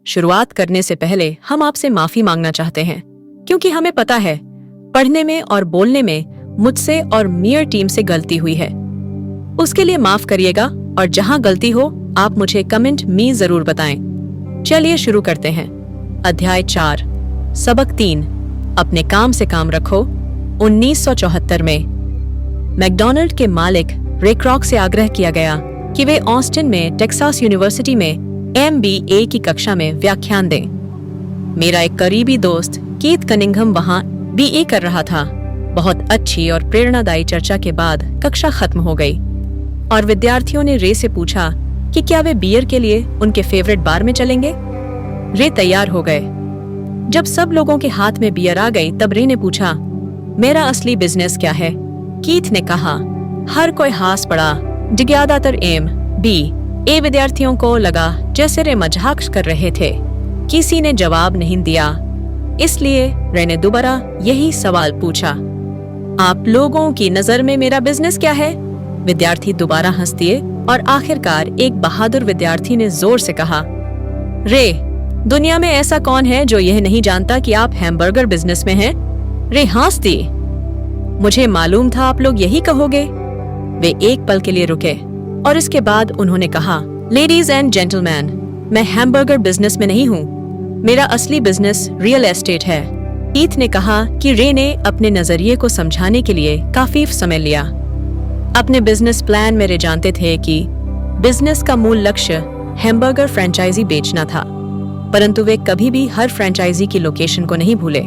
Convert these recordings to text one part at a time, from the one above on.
शुरुआत करने से पहले हम आपसे माफी मांगना चाहते हैं, क्योंकि हमें पता है पढ़ने में और बोलने में मुझसे और मियर टीम से गलती हुई है। उसके लिए माफ करिएगा और जहां गलती हो आप मुझे कमेंट में जरूर बताएं। चलिए शुरू करते हैं। अध्याय 4, सबक 3, अपने काम से काम रखो। 1974 में मैकडॉनल्ड के मालिक रे क्रॉक से आग्रह किया गया कि वे ऑस्टिन में टेक्सास यूनिवर्सिटी में MBA की कक्षा में व्याख्यान दें। मेरा एक करीबी दोस्त कीथ कनिंघम वहां BA कर रहा था। बहुत अच्छी और प्रेरणादायी चर्चा के बाद कक्षा खत्म हो गई और विद्यार्थियों ने रे से पूछा कि क्या वे बियर के लिए उनके फेवरेट बार में चलेंगे। रे तैयार हो गए। जब सब लोगों के हाथ में बियर आ गई तब रे ने पूछा, मेरा असली बिजनेस क्या है? कीथ ने कहा। हर कोई हंस पड़ा। ज्यादातर MBA विद्यार्थियों को लगा जैसे रे मजाक कर रहे थे। किसी ने जवाब नहीं दिया, इसलिए रे ने दोबारा यही सवाल पूछा, आप लोगों की नजर में मेरा बिजनेस क्या है? विद्यार्थी दोबारा हंस दिए और आखिरकार एक बहादुर विद्यार्थी ने जोर से कहा, रे, दुनिया में ऐसा कौन है जो यह नहीं जानता कि आप हैमबर्गर बिजनेस में हैं? रे हंस दिए। मुझे मालूम था आप लोग यही कहोगे। वे एक पल के लिए रुके और इसके बाद उन्होंने कहा, लेडीज एंड जेंटलमैन, मैं हैमबर्गर बिजनेस में नहीं हूँ। मेरा असली बिजनेस रियल एस्टेट है। कीथ ने कहा कि रे ने अपने नजरिए को समझाने के लिए काफी समय लिया। अपने बिजनेस प्लान में रे जानते थे कि बिजनेस का मूल लक्ष्य हैमबर्गर फ्रेंचाइजी बेचना था, परंतु वे कभी भी हर फ्रेंचाइजी की लोकेशन को नहीं भूले।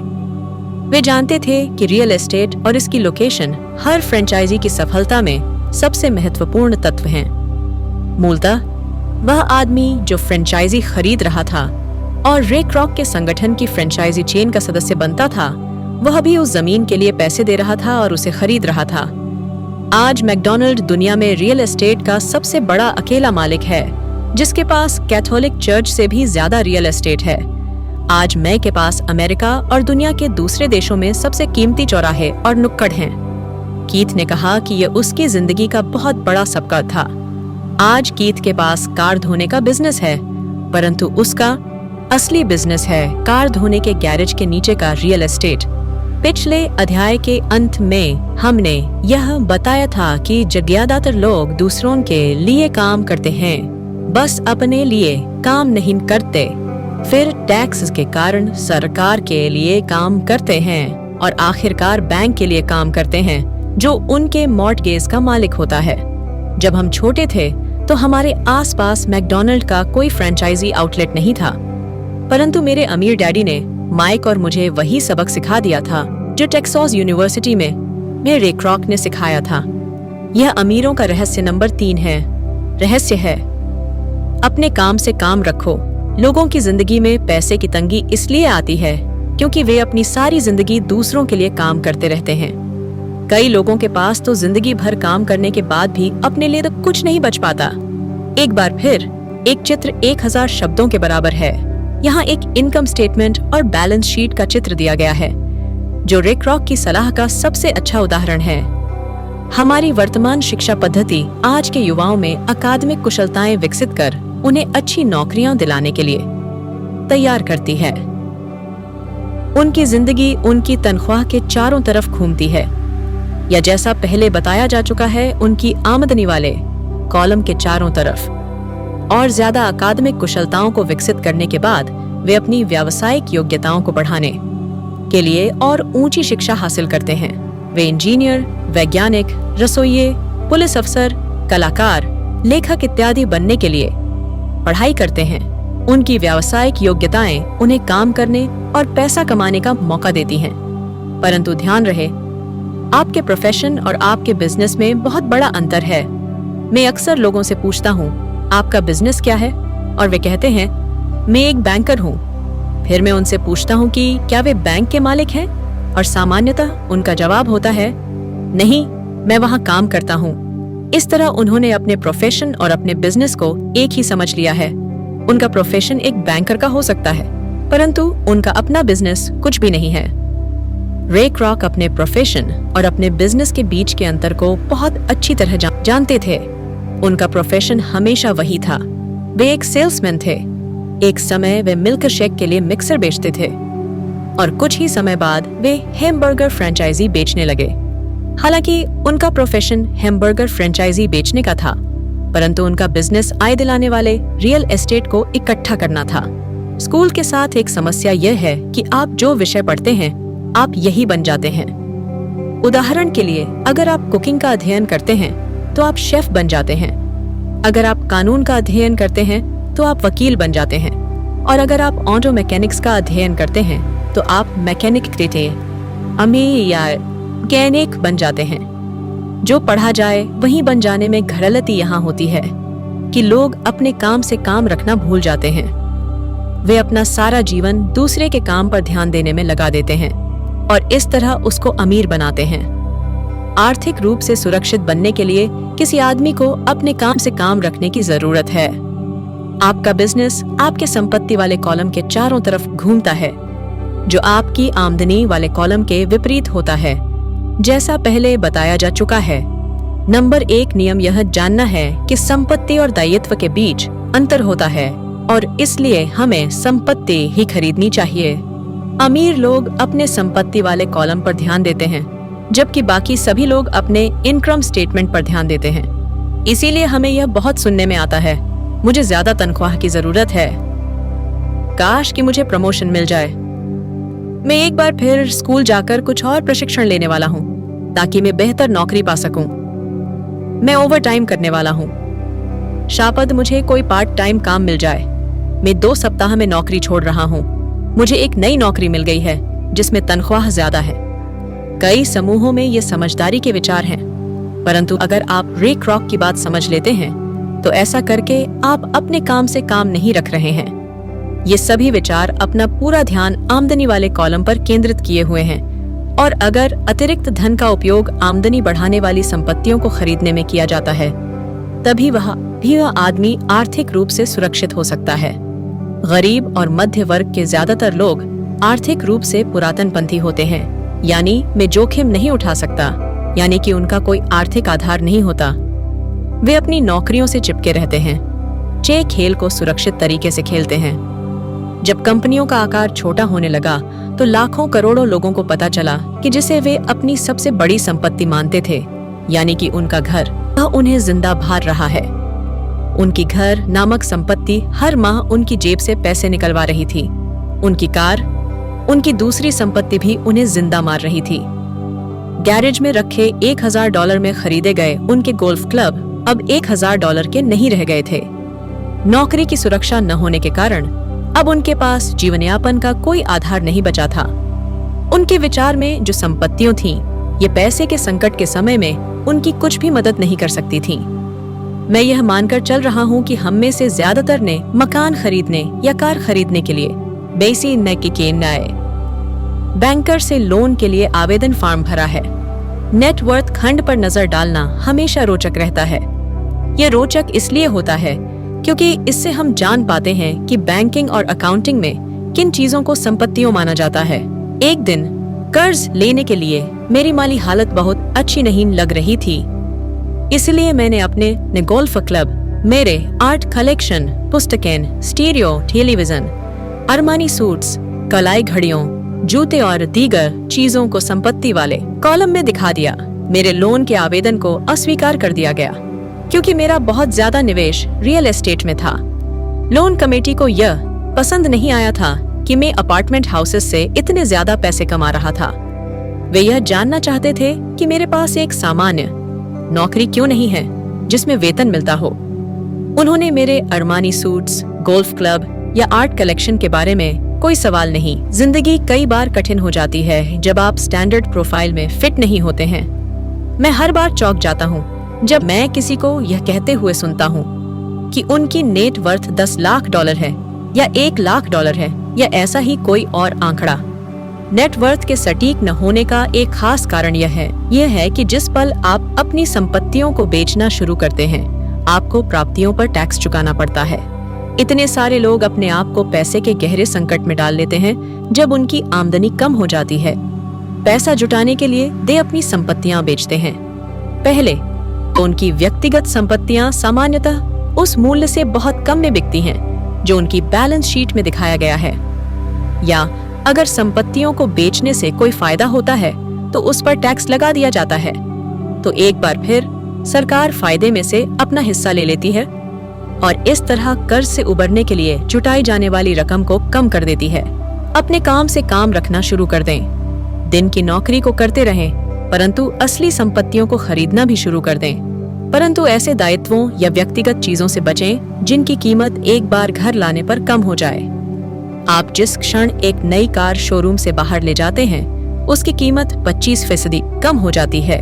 वे जानते थे कि रियल एस्टेट और इसकी लोकेशन हर फ्रेंचाइजी की सफलता में सबसे महत्वपूर्ण तत्व हैं। मूलतः वह आदमी जो फ्रेंचाइजी खरीद रहा था और रे क्रॉक के संगठन की फ्रेंचाइजी चेन का सदस्य बनता था, वह भी उस जमीन के लिए पैसे दे रहा था और उसे खरीद रहा था। आज मैकडॉनल्ड दुनिया में रियल एस्टेट का सबसे बड़ा अकेला मालिक है, जिसके पास कैथोलिक चर्च से भी ज्यादा रियल एस्टेट है। आज मैं के पास अमेरिका और दुनिया के दूसरे देशों में सबसे कीमती चौराहे और नुक्कड़ हैं। कीथ ने कहा कि यह उसकी जिंदगी का बहुत बड़ा सबका था। आज कीथ के पास कार धोने का बिजनेस है, परंतु उसका असली बिजनेस है कार धोने के गैरेज के नीचे का रियल एस्टेट। पिछले अध्याय के अंत में हमने यह बताया था कि ज्यादातर लोग दूसरों के लिए काम करते हैं, बस अपने लिए काम नहीं करते। फिर टैक्स के कारण सरकार के लिए काम करते हैं और आखिरकार बैंक के लिए काम करते हैं, जो उनके मॉर्टगेज का मालिक होता है। जब हम छोटे थे तो हमारे आसपास मैकडॉनल्ड का कोई फ्रेंचाइजी आउटलेट नहीं था, परंतु मेरे अमीर डैडी ने माइक और मुझे वही सबक सिखा दिया था जो टेक्सास यूनिवर्सिटी में रे क्रॉक ने सिखाया था। यह अमीरों का रहस्य नंबर 3 है। रहस्य है, अपने काम से काम रखो। लोगों की जिंदगी में पैसे की तंगी इसलिए आती है क्योंकि वे अपनी सारी जिंदगी दूसरों के लिए काम करते रहते हैं। कई लोगों के पास तो जिंदगी भर काम करने के बाद भी अपने लिए तो कुछ नहीं बच पाता। एक बार फिर एक चित्र 1000 शब्दों के बराबर है। यहाँ एक इनकम स्टेटमेंट और बैलेंस शीट का चित्र दिया गया है, जो रे क्रॉक की सलाह का सबसे अच्छा उदाहरण है। हमारी वर्तमान शिक्षा पद्धति आज के युवाओं में अकादमिक कुशलताएं विकसित कर उन्हें अच्छी नौकरियां दिलाने के लिए तैयार करती है। उनकी जिंदगी उनकी तनख्वाह के चारों तरफ घूमती है, या जैसा पहले बताया जा चुका है, उनकी आमदनी वाले कॉलम के चारों तरफ। और ज्यादा अकादमिक कुशलताओं को विकसित करने के बाद वे अपनी व्यावसायिक योग्यताओं को बढ़ाने के लिए और ऊंची शिक्षा हासिल करते हैं। वे इंजीनियर, वैज्ञानिक, रसोइये, पुलिस अफसर, कलाकार, लेखक इत्यादि बनने के लिए पढ़ाई करते हैं। उनकी व्यावसायिक योग्यताएं उन्हें काम करने और पैसा कमाने का मौका देती हैं। परंतु ध्यान रहे, आपके प्रोफेशन और आपके बिजनेस में बहुत बड़ा अंतर है। मैं अक्सर लोगों से पूछता हूँ, आपका बिजनेस क्या है? और वे कहते हैं, मैं एक बैंकर हूँ। फिर मैं उनसे पूछता हूँ कि क्या वे बैंक के मालिक हैं? और सामान्यतः उनका जवाब होता है, नहीं, मैं वहाँ काम करता हूँ। इस तरह उन्होंने अपने प्रोफेशन और अपने बिजनेस को एक ही समझ लिया है। उनका प्रोफेशन एक बैंकर का हो सकता है, परंतु उनका अपना बिजनेस कुछ भी नहीं है। रे क्रॉक अपने प्रोफेशन और अपने बिजनेस के बीच के अंतर को बहुत अच्छी तरह जानते थे। उनका प्रोफेशन हमेशा वही था, वे एक सेल्समैन थे। एक समय वे मिल्क शेक के लिए मिक्सर बेचते थे और कुछ ही समय बाद वे हैमबर्गर फ्रेंचाइजी बेचने लगे। हालांकि उनका प्रोफेशन हैमबर्गर फ्रेंचाइजी बेचने का था, परंतु उनका बिजनेस आय दिलाने वाले रियल एस्टेट को इकट्ठा करना था। स्कूल के साथ एक समस्या यह है कि आप जो विषय पढ़ते हैं आप यही बन जाते हैं। उदाहरण के लिए, अगर आप कुकिंग का अध्ययन करते हैं तो आप शेफ बन जाते हैं। अगर आप कानून का अध्ययन करते हैं तो आप वकील बन जाते हैं, और अगर आप ऑटो मैकेनिक्स का अध्ययन करते हैं तो आप मैकेनिक या मैकेनिक बन जाते हैं। जो पढ़ा जाए वहीं बन जाने में घरलती यहाँ होती है कि लोग अपने काम से काम रखना भूल जाते हैं। वे अपना सारा जीवन दूसरे के काम पर ध्यान देने में लगा देते हैं और इस तरह उसको अमीर बनाते हैं। आर्थिक रूप से सुरक्षित बनने के लिए किसी आदमी को अपने काम से काम रखने की जरूरत है। आपका बिजनेस आपके संपत्ति वाले कॉलम के चारों तरफ घूमता है, जो आपकी आमदनी वाले कॉलम के विपरीत होता है, जैसा पहले बताया जा चुका है। नंबर 1 नियम यह जानना है कि संपत्ति और दायित्व के बीच अंतर होता है और इसलिए हमें संपत्ति ही खरीदनी चाहिए। अमीर लोग अपने संपत्ति वाले कॉलम पर ध्यान देते हैं, जबकि बाकी सभी लोग अपने इनकम स्टेटमेंट पर ध्यान देते हैं। इसीलिए हमें यह बहुत सुनने में आता है, मुझे ज्यादा तनख्वाह की जरूरत है, काश कि मुझे प्रमोशन मिल जाए। मैं एक बार फिर स्कूल जाकर कुछ और प्रशिक्षण लेने वाला हूँ ताकि मैं बेहतर नौकरी पा सकूं। मैं ओवर टाइम करने वाला हूँ। शायद मुझे कोई पार्ट टाइम काम मिल जाए। मैं 2 सप्ताह में नौकरी छोड़ रहा हूँ। मुझे एक नई नौकरी मिल गई है जिसमें तनख्वाह ज्यादा है। कई समूहों में ये समझदारी के विचार हैं, परंतु अगर आप रे क्रॉक की बात समझ लेते हैं तो ऐसा करके आप अपने काम से काम नहीं रख रहे हैं। ये सभी विचार अपना पूरा ध्यान आमदनी वाले कॉलम पर केंद्रित किए हुए हैं, और अगर अतिरिक्त धन का उपयोग आमदनी बढ़ाने वाली संपत्तियों को खरीदने में किया जाता है तभी वह आदमी आर्थिक रूप से सुरक्षित हो सकता है। गरीब और मध्य वर्ग के ज्यादातर लोग आर्थिक रूप से पुरातनपंथी होते हैं, यानी मैं जोखिम नहीं उठा सकता, यानी कि उनका कोई आर्थिक आधार नहीं होता। वे अपनी नौकरियों से चिपके रहते हैं, खेल को सुरक्षित तरीके से खेलते हैं। जब कंपनियों का आकार छोटा होने लगा तो लाखों करोड़ों लोगों को पता चला कि जिसे वे अपनी सबसे बड़ी संपत्ति मानते थे, यानी कि उनका घर, वह उन्हें जिंदा भार रहा है। उनकी घर नामक संपत्ति हर माह उनकी जेब से पैसे निकलवा रही थी। उनकी कार, उनकी दूसरी संपत्ति भी उन्हें जिंदा मार रही थी। गैरेज में रखे $1000 में खरीदे गए उनके गोल्फ क्लब अब $1000 के नहीं रह गए थे। नौकरी की सुरक्षा न होने के कारण अब उनके पास जीवनयापन का कोई आधार नहीं बचा था। उनके विचार में जो संपत्तियां थीं, ये पैसे के संकट के समय में उनकी कुछ भी मदद नहीं कर सकती थीं। मैं यह मानकर चल रहा हूँ कि हम में से ज्यादातर ने मकान खरीदने या कार खरीदने के लिए बैंकर से लोन के लिए आवेदन फॉर्म भरा है। नेटवर्थ खंड पर नजर डालना हमेशा रोचक रहता है। यह रोचक इसलिए होता है क्योंकि इससे हम जान पाते हैं कि बैंकिंग और अकाउंटिंग में किन चीजों को संपत्तियों माना जाता है। एक दिन कर्ज लेने के लिए मेरी माली हालत बहुत अच्छी नहीं लग रही थी, इसलिए मैंने अपने गोल्फ क्लब, मेरे आर्ट कलेक्शन, पुस्तकें, स्टीरियो टेलीविजन, अरमानी सूट्स, कलाई घड़ियों, जूते और दीगर चीजों को संपत्ति वाले कॉलम में दिखा दिया। मेरे लोन के आवेदन को अस्वीकार कर दिया गया क्योंकि मेरा बहुत ज्यादा निवेश रियल एस्टेट में था। लोन कमेटी को यह पसंद नहीं आया था कि मैं अपार्टमेंट हाउसेस से इतने ज्यादा पैसे कमा रहा था। वे यह जानना चाहते थे कि मेरे पास एक सामान्य नौकरी क्यों नहीं है जिसमें वेतन मिलता हो। उन्होंने मेरे अरमानी सूट्स, गोल्फ क्लब या आर्ट कलेक्शन के बारे में कोई सवाल नहीं। जिंदगी कई बार कठिन हो जाती है जब आप स्टैंडर्ड प्रोफाइल में फिट नहीं होते हैं। मैं हर बार चौंक जाता हूँ जब मैं किसी को यह कहते हुए सुनता हूँ कि उनकी नेट वर्थ $10 लाख है या $1 लाख है या ऐसा ही कोई और आंकड़ा। नेटवर्थ के सटीक न होने का एक खास कारण यह है कि जिस पल आप अपनी संपत्तियों को बेचना शुरू करते हैं, आपको प्राप्तियों पर टैक्स चुकाना पड़ता है। इतने सारे लोग अपने आप को पैसे के गहरे संकट में डाल लेते हैं जब उनकी आमदनी कम हो जाती है। पैसा जुटाने के लिए वे अपनी संपत्तियां बेचते हैं। पहले तो उनकी व्यक्तिगत संपत्तियां सामान्यतः उस मूल्य से बहुत कम में बिकती हैं जो उनकी बैलेंस शीट में दिखाया गया है। या अगर संपत्तियों को बेचने से कोई फायदा होता है तो उस पर टैक्स लगा दिया जाता है, तो एक बार फिर सरकार फायदे में से अपना हिस्सा ले लेती है और इस तरह कर्ज से उबरने के लिए जुटाई जाने वाली रकम को कम कर देती है। अपने काम से काम रखना शुरू कर दें। दिन की नौकरी को करते रहें, परंतु असली संपत्तियों को खरीदना भी शुरू कर दें। परंतु ऐसे दायित्वों या व्यक्तिगत चीजों से बचें जिनकी कीमत एक बार घर लाने पर कम हो जाए। आप जिस क्षण एक नई कार शोरूम से बाहर ले जाते हैं, उसकी कीमत 25% कम हो जाती है।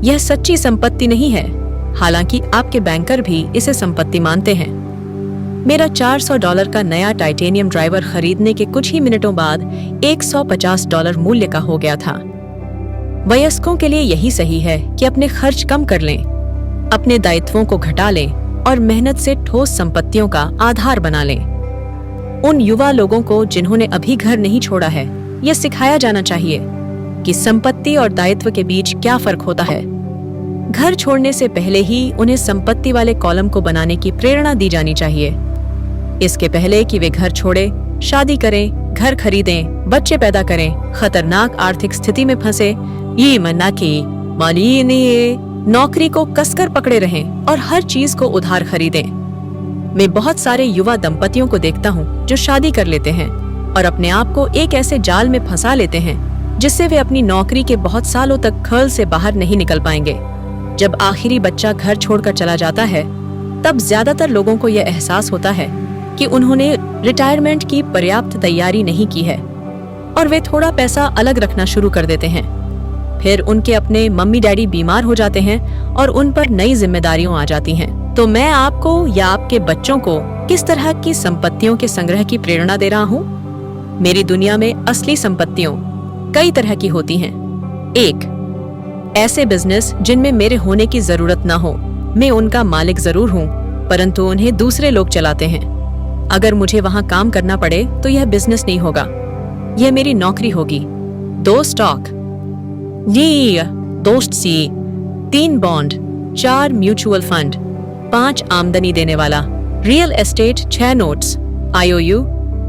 यह सच्ची संपत्ति नहीं है, हालांकि आपके बैंकर भी इसे संपत्ति मानते हैं। मेरा $400 का नया टाइटेनियम ड्राइवर खरीदने के कुछ ही मिनटों बाद $150 मूल्य का हो गया था। वयस्कों के लिए यही सही है कि अपने खर्च कम कर लें, अपने दायित्वों को घटा लें और मेहनत से ठोस संपत्तियों का आधार बना लें। उन युवा लोगों को जिन्होंने अभी घर नहीं छोड़ा है, यह सिखाया जाना चाहिए कि संपत्ति और दायित्व के बीच क्या फर्क होता है। घर छोड़ने से पहले ही उन्हें संपत्ति वाले कॉलम को बनाने की प्रेरणा दी जानी चाहिए। इसके पहले कि वे घर छोड़े, शादी करें, घर खरीदें, बच्चे पैदा करें, खतरनाक आर्थिक स्थिति में फंसे, ये मन्ना की माली नहीं, नौकरी को कसकर पकड़े रहें और हर चीज को उधार खरीदें। मैं बहुत सारे युवा दंपतियों को देखता हूँ जो शादी कर लेते हैं और अपने आप को एक ऐसे जाल में फंसा लेते हैं जिससे वे अपनी नौकरी के बहुत सालों तक खल से बाहर नहीं निकल पाएंगे। जब आखिरी बच्चा घर छोड़कर चला जाता है, तब ज्यादातर लोगों को यह एहसास होता है कि उन्होंने रिटायरमेंट की पर्याप्त तैयारी नहीं की है और वे थोड़ा पैसा अलग रखना शुरू कर देते हैं। फिर उनके अपने मम्मी डैडी बीमार हो जाते हैं और उन पर नई जिम्मेदारियां आ जाती हैं। तो मैं आपको या आपके बच्चों को किस तरह की संपत्तियों के संग्रह की प्रेरणा दे रहा हूँ? मेरी दुनिया में असली संपत्तियों कई तरह की होती हैं। 1. ऐसे बिजनेस जिनमें मेरे होने की जरूरत न हो। मैं उनका मालिक जरूर हूँ, परंतु उन्हें दूसरे लोग चलाते हैं। अगर मुझे वहाँ काम करना पड़े तो यह बिजनेस नहीं होगा, यह मेरी नौकरी होगी। 2. स्टॉक, जी दोस्त सी। 3. बॉन्ड, 4. Mutual fund, 5. आमदनी देने वाला रियल एस्टेट, 6. Notes, IOU,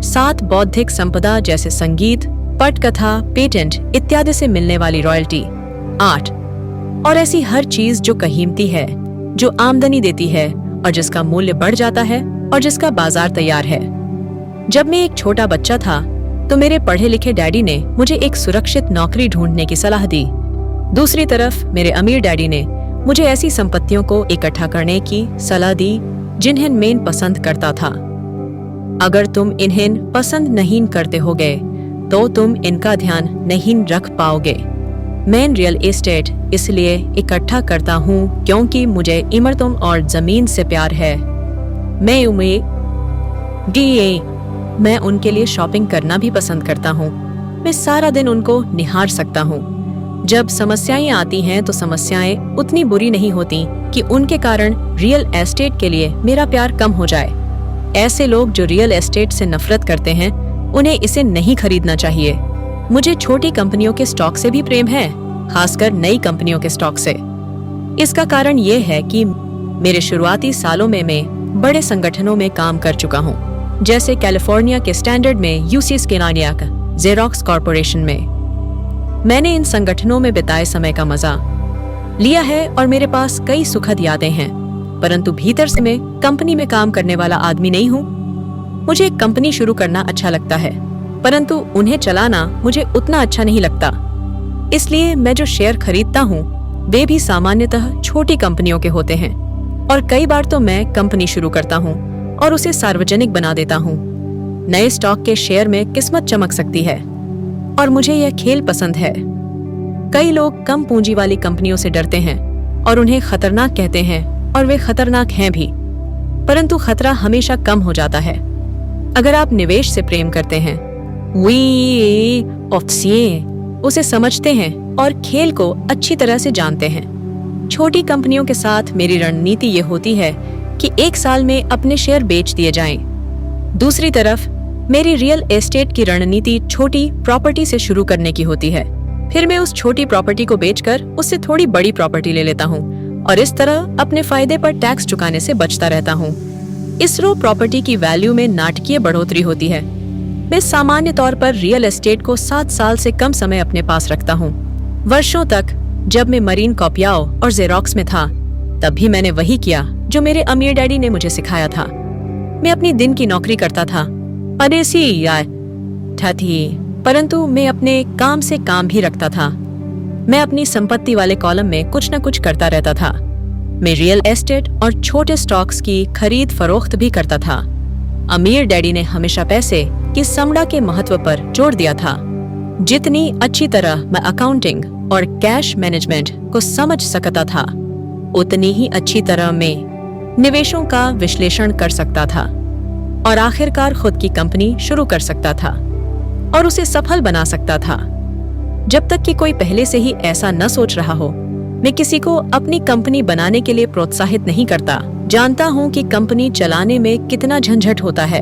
7. बौद्धिक संपदा जैसे संगीत, पटकथा, पेटेंट इत्यादि से मिलने वाली रॉयल्टी, 8. और ऐसी हर चीज जो कीमती है, जो आमदनी देती है और जिसका मूल्य बढ़ जाता है और जिसका बाजार तैयार है। जब मैं एक छोटा बच्चा था तो मेरे पढ़े लिखे डैडी ने मुझे एक सुरक्षित नौकरी ढूंढने की सलाह दी। दूसरी तरफ मेरे अमीर डैडी ने मुझे ऐसी संपत्तियों को इकट्ठा करने की सलाह दी जिन्हें मैं पसंद करता था। अगर तुम इन्हें पसंद नहीं करते होगे तो तुम इनका ध्यान नहीं रख पाओगे। मैं रियल एस्टेट इसलिए इकट्ठा करता हूँ क्योंकि मुझे इमारतों और जमीन से प्यार है। मैं उनके लिए शॉपिंग करना भी पसंद करता हूँ। मैं सारा दिन उनको निहार सकता हूँ। जब समस्याएं आती हैं तो समस्याएं उतनी बुरी नहीं होती कि उनके कारण रियल एस्टेट के लिए मेरा प्यार कम हो जाए। ऐसे लोग जो रियल एस्टेट से नफरत करते हैं, उन्हें इसे नहीं खरीदना चाहिए। मुझे छोटी कंपनियों के स्टॉक से भी प्रेम है, खासकर नई कंपनियों के स्टॉक से। इसका कारण ये है कि मेरे शुरुआती सालों में मैं बड़े संगठनों में काम कर चुका हूँ, जैसे कैलिफोर्निया के स्टैंडर्ड में, यूसी स्केलानिया, जेरोक्स कॉर्पोरेशन में। मैंने इन संगठनों में बिताए समय का मजा लिया है और मेरे पास कई सुखद यादें हैं, परंतु भीतर से मैं कंपनी में काम करने वाला आदमी नहीं हूँ। मुझे एक कंपनी शुरू करना अच्छा लगता है, परंतु उन्हें चलाना मुझे उतना अच्छा नहीं लगता। इसलिए मैं जो शेयर खरीदता हूँ वे भी सामान्यतः छोटी कंपनियों के होते हैं और कई बार तो मैं कंपनी शुरू करता हूँ और उसे सार्वजनिक बना देता हूँ। नए स्टॉक के शेयर में किस्मत चमक सकती है और मुझे यह खेल पसंद है। कई लोग कम पूंजी वाली कंपनियों से डरते हैं और उन्हें खतरनाक कहते हैं, और वे खतरनाक हैं भी, परंतु खतरा हमेशा कम हो जाता है अगर आप निवेश से प्रेम करते हैं, उसे समझते हैं और खेल को अच्छी तरह से जानते हैं। छोटी कंपनियों के साथ मेरी रणनीति ये होती है कि 1 साल में अपने शेयर बेच दिए जाएं। दूसरी तरफ मेरी रियल एस्टेट की रणनीति छोटी प्रॉपर्टी से शुरू करने की होती है। फिर मैं उस छोटी प्रॉपर्टी को बेचकर उससे थोड़ी बड़ी प्रॉपर्टी ले लेता हूँ और इस तरह अपने फायदे पर टैक्स चुकाने से बचता रहता हूँ। इस रो प्रॉपर्टी की वैल्यू में नाटकीय बढ़ोतरी होती है। मैं सामान्य तौर पर रियल एस्टेट को 7 साल से कम समय अपने पास रखता हूँ। वर्षों तक जब मैं मरीन कॉपियाओ और जेरोक्स में था, तब भी मैंने वही किया जो मेरे अमीर डैडी ने मुझे सिखाया था। मैं अपनी दिन की नौकरी करता था, अदेसी या थी, परंतु मैं अपने काम से काम भी रखता था। मैं अपनी संपत्ति वाले कॉलम में कुछ न कुछ करता रहता था। मैं रियल एस्टेट और छोटे स्टॉक्स की खरीद फरोख्त भी करता था। अमीर डैडी ने हमेशा पैसे की समड़ा के महत्व पर जोर दिया था। जितनी अच्छी तरह मैं अकाउंटिंग और कैश मैनेजमेंट को समझ सकता था, उतनी ही अच्छी तरह मैं निवेशों का विश्लेषण कर सकता था और आखिरकार खुद की कंपनी शुरू कर सकता था और उसे सफल बना सकता था। जब तक कि कोई पहले से ही ऐसा न सोच रहा हो, मैं किसी को अपनी कंपनी बनाने के लिए प्रोत्साहित नहीं करता। जानता हूं कि कंपनी चलाने में कितना झंझट होता है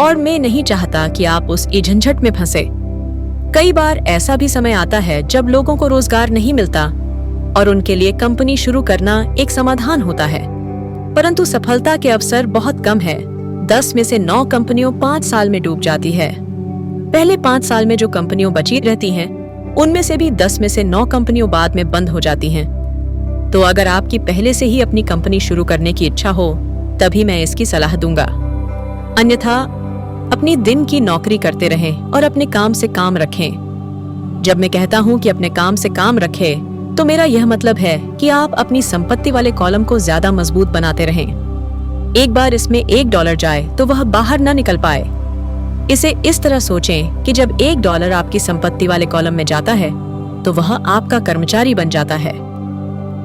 और मैं नहीं चाहता कि आप उस झंझट में फंसे। कई बार ऐसा भी समय आता है जब लोगों को रोजगार नहीं मिलता और उनके लिए कंपनी शुरू करना एक समाधान होता है, परंतु सफलता के अवसर बहुत कम है। 10 में से 9 कंपनियों 5 साल में डूब जाती है। पहले 5 साल में जो कंपनियां बची रहती हैं, उनमें से भी 10 में से 9 कंपनियां बाद में बंद हो जाती हैं। तो अगर आपकी पहले से ही अपनी कंपनी शुरू करने की इच्छा हो, तभी मैं इसकी सलाह दूंगा। अन्यथा अपनी दिन की नौकरी करते रहें और अपने काम से काम रखें। जब मैं कहता हूं कि अपने काम से काम रखें, तो मेरा यह मतलब है कि आप अपनी संपत्ति वाले कॉलम को ज्यादा मजबूत बनाते रहें। एक बार इसमें $1 जाए तो वह बाहर न निकल पाए। इसे इस तरह सोचें कि जब $1 आपकी संपत्ति वाले कॉलम में जाता है, तो वह आपका कर्मचारी बन जाता है।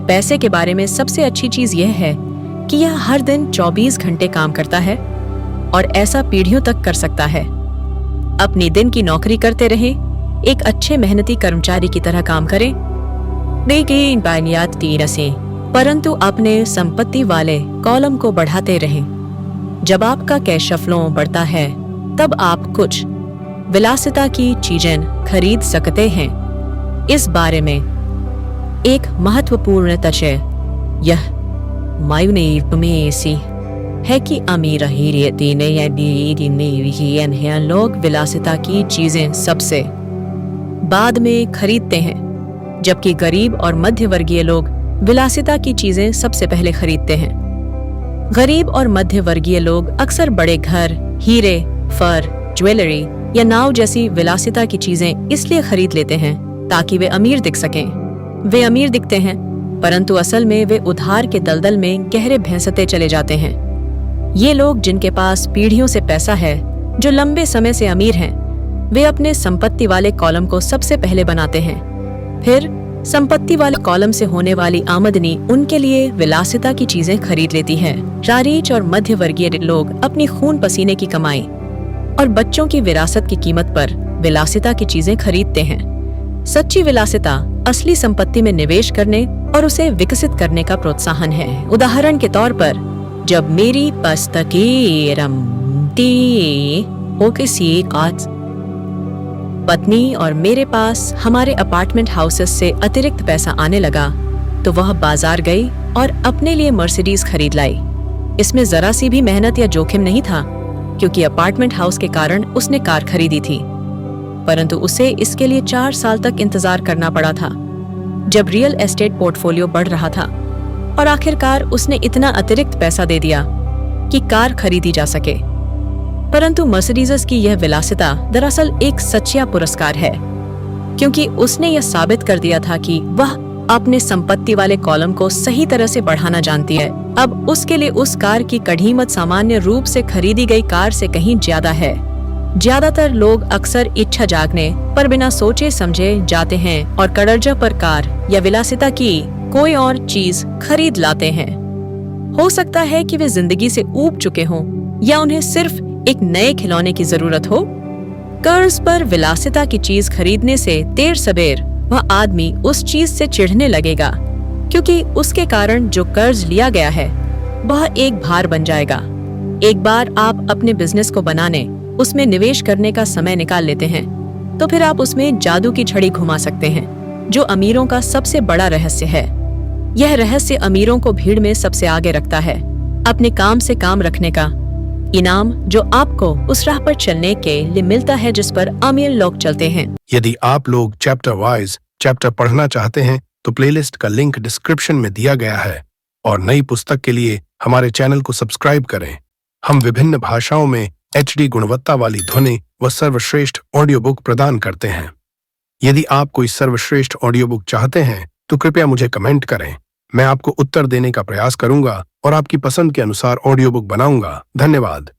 पैसे के बारे में सबसे अच्छी चीज यह है कि यह हर दिन 24 घंटे काम करता है और ऐसा पीढ़ियों तक कर सकता है। अपनी दिन की नौकरी करते रहें, एक अच्छे मेहनती कर्मचारी की तरह काम करें, लेकिन बानियात तीर से, परंतु अपने संपत्ति वाले कॉलम को बढ़ाते रहें। जब आपका कैश फ्लो बढ़ता है, तब आप कुछ विलासिता की चीजें खरीद सकते हैं। इस बारे में एक महत्वपूर्ण तथ्य यह मायूनेव में से है कि अमीर लोग विलासिता की चीजें सबसे बाद में खरीदते हैं, जबकि गरीब और मध्य वर्गीय लोग विलासिता की चीजें सबसे पहले खरीदते हैं। गरीब और मध्य वर्गीय लोग अक्सर बड़े घर, हीरे, फर, ज्वेलरी या नाव जैसी विलासिता की चीजें इसलिए खरीद लेते हैं ताकि वे अमीर दिख सकें। वे अमीर दिखते हैं, परंतु असल में वे उधार के दलदल में गहरे भैंसते चले जाते हैं। ये लोग जिनके पास पीढ़ियों से पैसा है, जो लंबे समय से अमीर हैं, वे अपने संपत्ति वाले कॉलम को सबसे पहले बनाते हैं। फिर संपत्ति वाले कॉलम से होने वाली आमदनी उनके लिए विलासिता की चीजें खरीद लेती है। रारीच और मध्य वर्गीय लोग अपनी खून पसीने की कमाई और बच्चों की विरासत की कीमत पर विलासिता की चीजें खरीदते हैं। सच्ची विलासिता असली संपत्ति में निवेश करने और उसे विकसित करने का प्रोत्साहन है। उदाहरण के तौर पर, जब मेरी पत्नी और मेरे पास हमारे अपार्टमेंट हाउसेस से अतिरिक्त पैसा आने लगा, तो वह बाजार गई और अपने लिए मर्सिडीज खरीद लाई। इसमें जरा सी भी मेहनत या जोखिम नहीं था, क्योंकि अपार्टमेंट हाउस के कारण उसने कार खरीदी थी, परंतु उसे इसके लिए 4 साल तक इंतजार करना पड़ा था, जब रियल एस्टेट पोर्टफोलियो बढ़ रहा था, और आखिरकार उसने इतना अतिरिक्त पैसा दे दिया कि कार खरीदी जा सके। परंतु मर्सिडीज की यह विलासिता दरअसल एक सच्चा पुरस्कार है, क्योंकि उसने यह साबित कर दिया था कि वह अपने संपत्ति वाले कॉलम को सही तरह से बढ़ाना जानती है। अब उसके लिए उस कार की कीमत सामान्य रूप से खरीदी गई कार से कहीं ज्यादा है। ज्यादातर लोग अक्सर इच्छा जागने पर बिना सोचे समझे जाते हैं और कड़र्जा पर कार या विलासिता की कोई और चीज खरीद लाते हैं। हो सकता है कि वे जिंदगी से ऊब चुके हों या उन्हें सिर्फ एक नए खिलौने की जरूरत हो। कर्ज पर विलासिता की चीज खरीदने से देर सबेर वह आदमी उस चीज से चिढ़ने लगेगा, क्योंकि उसके कारण जो कर्ज लिया गया है वह एक भार बन जाएगा। एक बार आप अपने बिजनेस को बनाने, उसमें निवेश करने का समय निकाल लेते हैं, तो फिर आप उसमें जादू की छड़ी घुमा सकते हैं, जो अमीरों का सबसे बड़ा रहस्य है। यह रहस्य अमीरों को भीड़ में सबसे आगे रखता है। अपने काम से काम रखने का इनाम जो आपको उस राह पर चलने के लिए मिलता है जिस पर अमीर लोग चलते हैं। यदि आप लोग चैप्टर वाइज चैप्टर पढ़ना चाहते हैं तो प्लेलिस्ट का लिंक डिस्क्रिप्शन में दिया गया है और नई पुस्तक के लिए हमारे चैनल को सब्सक्राइब करें। हम विभिन्न भाषाओं में HD गुणवत्ता वाली ध्वनि व सर्वश्रेष्ठ ऑडियो बुक प्रदान करते हैं। यदि आप कोई सर्वश्रेष्ठ ऑडियो बुक चाहते हैं तो कृपया मुझे कमेंट करें। मैं आपको उत्तर देने का प्रयास करूंगा और आपकी पसंद के अनुसार ऑडियो बुक बनाऊंगा। धन्यवाद।